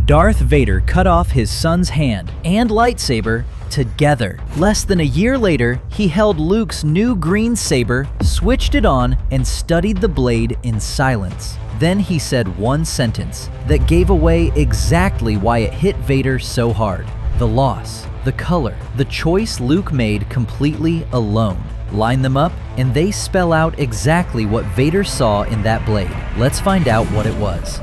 Darth Vader cut off his son's hand and lightsaber together. Less than a year later, he held Luke's new green saber, switched it on, and studied the blade in silence. Then he said one sentence that gave away exactly why it hit Vader so hard. The loss, the color, the choice Luke made completely alone. Line them up, and they spell out exactly what Vader saw in that blade. Let's find out what it was.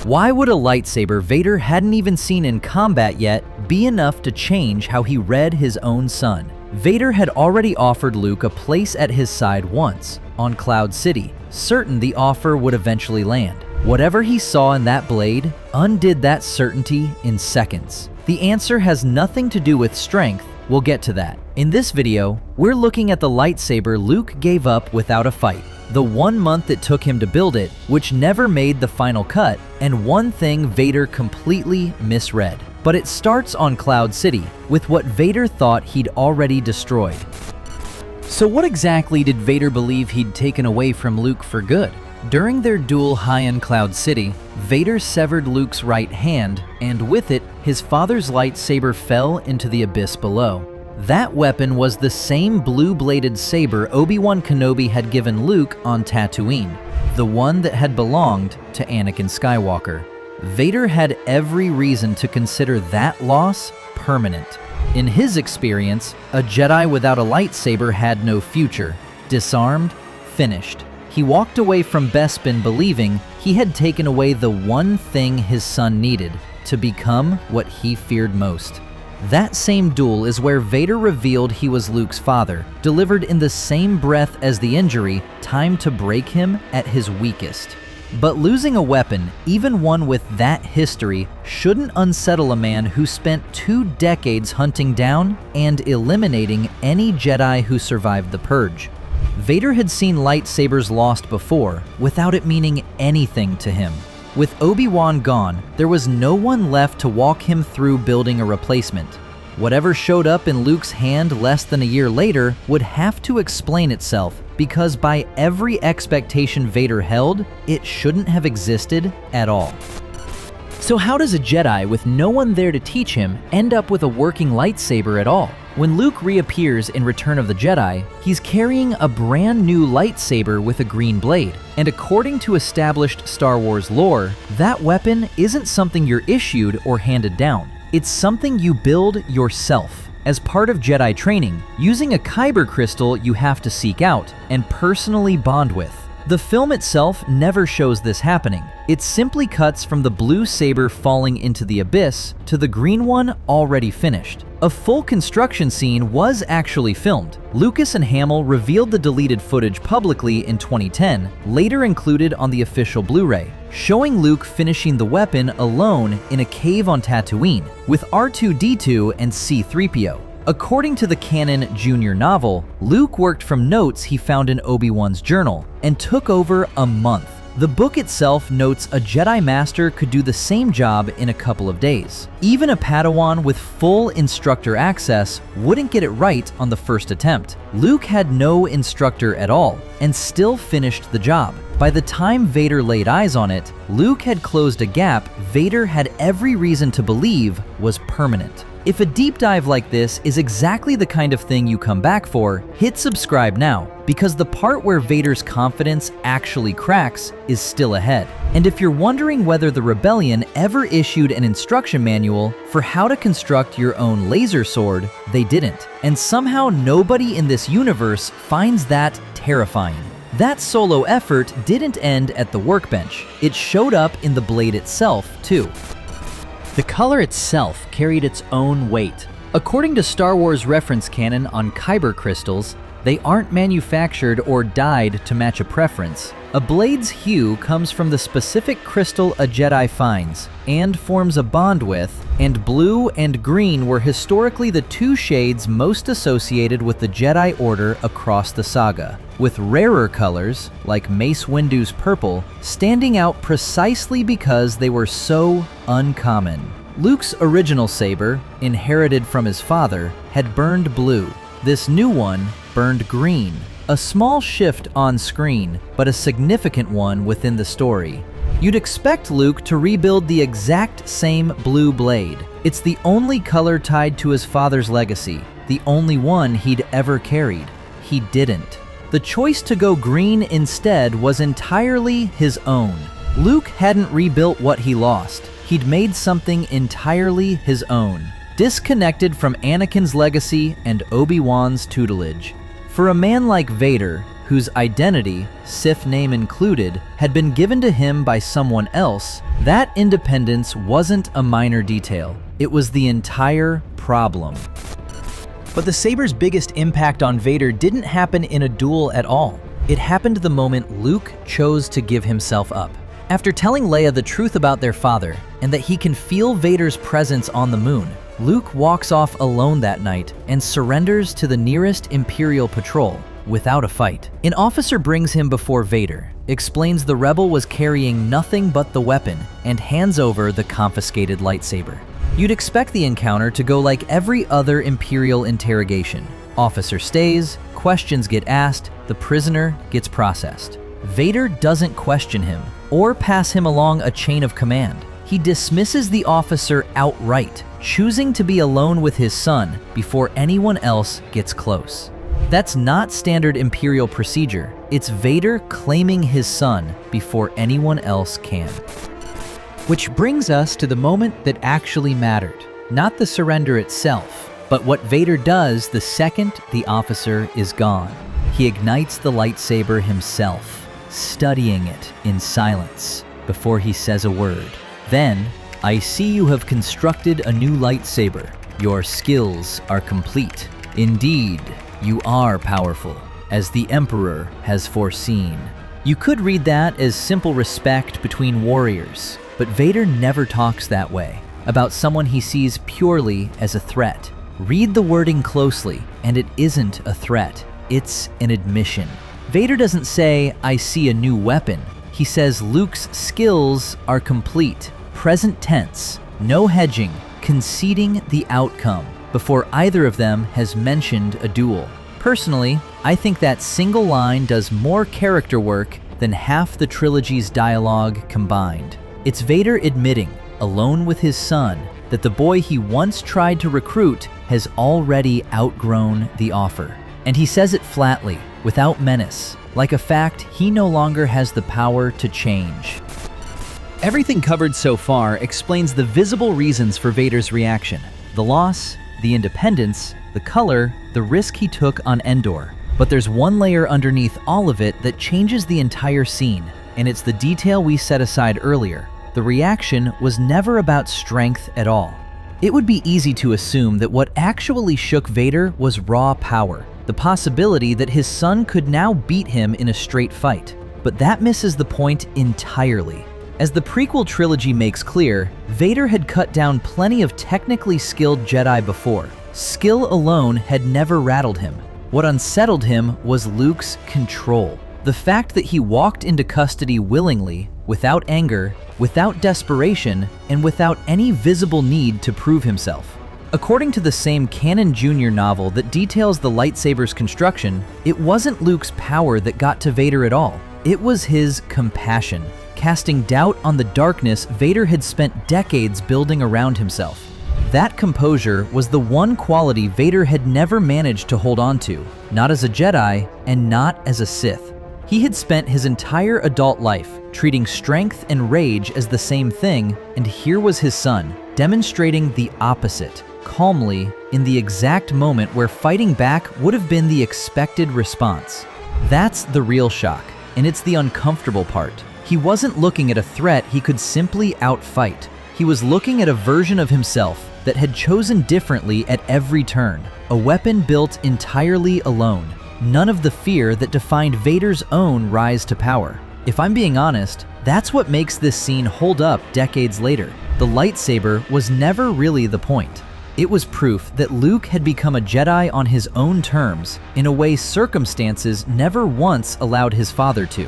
Why would a lightsaber Vader hadn't even seen in combat yet be enough to change how he read his own son? Vader had already offered Luke a place at his side once, on Cloud City, certain the offer would eventually land. Whatever he saw in that blade undid that certainty in seconds. The answer has nothing to do with strength. We'll get to that. In this video, we're looking at the lightsaber Luke gave up without a fight. The 1 month it took him to build it, which never made the final cut, and one thing Vader completely misread. But it starts on Cloud City, with what Vader thought he'd already destroyed. So what exactly did Vader believe he'd taken away from Luke for good? During their duel high in Cloud City, Vader severed Luke's right hand, and with it, his father's lightsaber fell into the abyss below. That weapon was the same blue-bladed saber Obi-Wan Kenobi had given Luke on Tatooine, the one that had belonged to Anakin Skywalker. Vader had every reason to consider that loss permanent. In his experience, a Jedi without a lightsaber had no future. Disarmed, finished. He walked away from Bespin believing he had taken away the one thing his son needed to become what he feared most. That same duel is where Vader revealed he was Luke's father, delivered in the same breath as the injury, time to break him at his weakest. But losing a weapon, even one with that history, shouldn't unsettle a man who spent 2 decades hunting down and eliminating any Jedi who survived the Purge. Vader had seen lightsabers lost before, without it meaning anything to him. With Obi-Wan gone, there was no one left to walk him through building a replacement. Whatever showed up in Luke's hand less than a year later would have to explain itself, because by every expectation Vader held, it shouldn't have existed at all. So how does a Jedi with no one there to teach him end up with a working lightsaber at all? When Luke reappears in Return of the Jedi, he's carrying a brand new lightsaber with a green blade. And according to established Star Wars lore, that weapon isn't something you're issued or handed down. It's something you build yourself. As part of Jedi training, using a kyber crystal you have to seek out and personally bond with. The film itself never shows this happening. It simply cuts from the blue saber falling into the abyss to the green one already finished. A full construction scene was actually filmed. Lucas and Hamill revealed the deleted footage publicly in 2010, later included on the official Blu-ray, showing Luke finishing the weapon alone in a cave on Tatooine, with R2-D2 and C-3PO. According to the canon junior novel, Luke worked from notes he found in Obi-Wan's journal and took over a month. The book itself notes a Jedi Master could do the same job in a couple of days. Even a Padawan with full instructor access wouldn't get it right on the first attempt. Luke had no instructor at all and still finished the job. By the time Vader laid eyes on it, Luke had closed a gap Vader had every reason to believe was permanent. If a deep dive like this is exactly the kind of thing you come back for, hit subscribe now, because the part where Vader's confidence actually cracks is still ahead. And if you're wondering whether the Rebellion ever issued an instruction manual for how to construct your own laser sword, they didn't. And somehow nobody in this universe finds that terrifying. That solo effort didn't end at the workbench. It showed up in the blade itself, too. The color itself carried its own weight. According to Star Wars reference canon on kyber crystals, they aren't manufactured or dyed to match a preference. A blade's hue comes from the specific crystal a Jedi finds and forms a bond with, and blue and green were historically the 2 shades most associated with the Jedi Order across the saga, with rarer colors, like Mace Windu's purple, standing out precisely because they were so uncommon. Luke's original saber, inherited from his father, had burned blue. This new one burned green. A small shift on screen, but a significant one within the story. You'd expect Luke to rebuild the exact same blue blade. It's the only color tied to his father's legacy, the only one he'd ever carried. He didn't. The choice to go green instead was entirely his own. Luke hadn't rebuilt what he lost. He'd made something entirely his own, disconnected from Anakin's legacy and Obi-Wan's tutelage. For a man like Vader, whose identity, Sith name included, had been given to him by someone else, that independence wasn't a minor detail. It was the entire problem. But the saber's biggest impact on Vader didn't happen in a duel at all. It happened the moment Luke chose to give himself up. After telling Leia the truth about their father, and that he can feel Vader's presence on the moon, Luke walks off alone that night and surrenders to the nearest Imperial patrol, without a fight. An officer brings him before Vader, explains the rebel was carrying nothing but the weapon, and hands over the confiscated lightsaber. You'd expect the encounter to go like every other Imperial interrogation. Officer stays, questions get asked, the prisoner gets processed. Vader doesn't question him or pass him along a chain of command. He dismisses the officer outright, choosing to be alone with his son before anyone else gets close. That's not standard Imperial procedure. It's Vader claiming his son before anyone else can. Which brings us to the moment that actually mattered. Not the surrender itself, but what Vader does the second the officer is gone. He ignites the lightsaber himself, studying it in silence before he says a word. Then, "I see you have constructed a new lightsaber. Your skills are complete. Indeed, you are powerful, as the Emperor has foreseen." You could read that as simple respect between warriors, but Vader never talks that way, about someone he sees purely as a threat. Read the wording closely, and it isn't a threat, it's an admission. Vader doesn't say, "I see a new weapon." He says Luke's skills are complete, present tense, no hedging, conceding the outcome, before either of them has mentioned a duel. Personally, I think that single line does more character work than half the trilogy's dialogue combined. It's Vader admitting, alone with his son, that the boy he once tried to recruit has already outgrown the offer. And he says it flatly, without menace, like a fact he no longer has the power to change. Everything covered so far explains the visible reasons for Vader's reaction: the loss, the independence, the color, the risk he took on Endor. But there's one layer underneath all of it that changes the entire scene, and it's the detail we set aside earlier. The reaction was never about strength at all. It would be easy to assume that what actually shook Vader was raw power, the possibility that his son could now beat him in a straight fight. But that misses the point entirely. As the prequel trilogy makes clear, Vader had cut down plenty of technically skilled Jedi before. Skill alone had never rattled him. What unsettled him was Luke's control. The fact that he walked into custody willingly, without anger, without desperation, and without any visible need to prove himself. According to the same Canon Jr. novel that details the lightsaber's construction, it wasn't Luke's power that got to Vader at all. It was his compassion, casting doubt on the darkness Vader had spent decades building around himself. That composure was the one quality Vader had never managed to hold on to, not as a Jedi and not as a Sith. He had spent his entire adult life treating strength and rage as the same thing, and here was his son, demonstrating the opposite, calmly, in the exact moment where fighting back would have been the expected response. That's the real shock, and it's the uncomfortable part. He wasn't looking at a threat he could simply outfight. He was looking at a version of himself that had chosen differently at every turn, a weapon built entirely alone. None of the fear that defined Vader's own rise to power. If I'm being honest, that's what makes this scene hold up decades later. The lightsaber was never really the point. It was proof that Luke had become a Jedi on his own terms, in a way circumstances never once allowed his father to.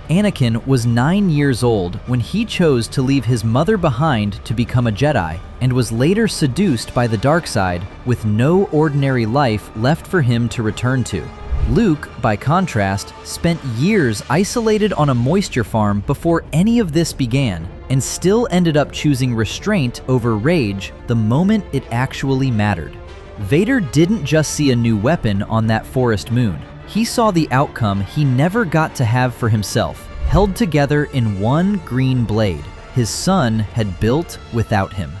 Anakin was 9 years old when he chose to leave his mother behind to become a Jedi, and was later seduced by the dark side with no ordinary life left for him to return to. Luke, by contrast, spent years isolated on a moisture farm before any of this began, and still ended up choosing restraint over rage the moment it actually mattered. Vader didn't just see a new weapon on that forest moon. He saw the outcome he never got to have for himself, held together in one green blade his son had built without him.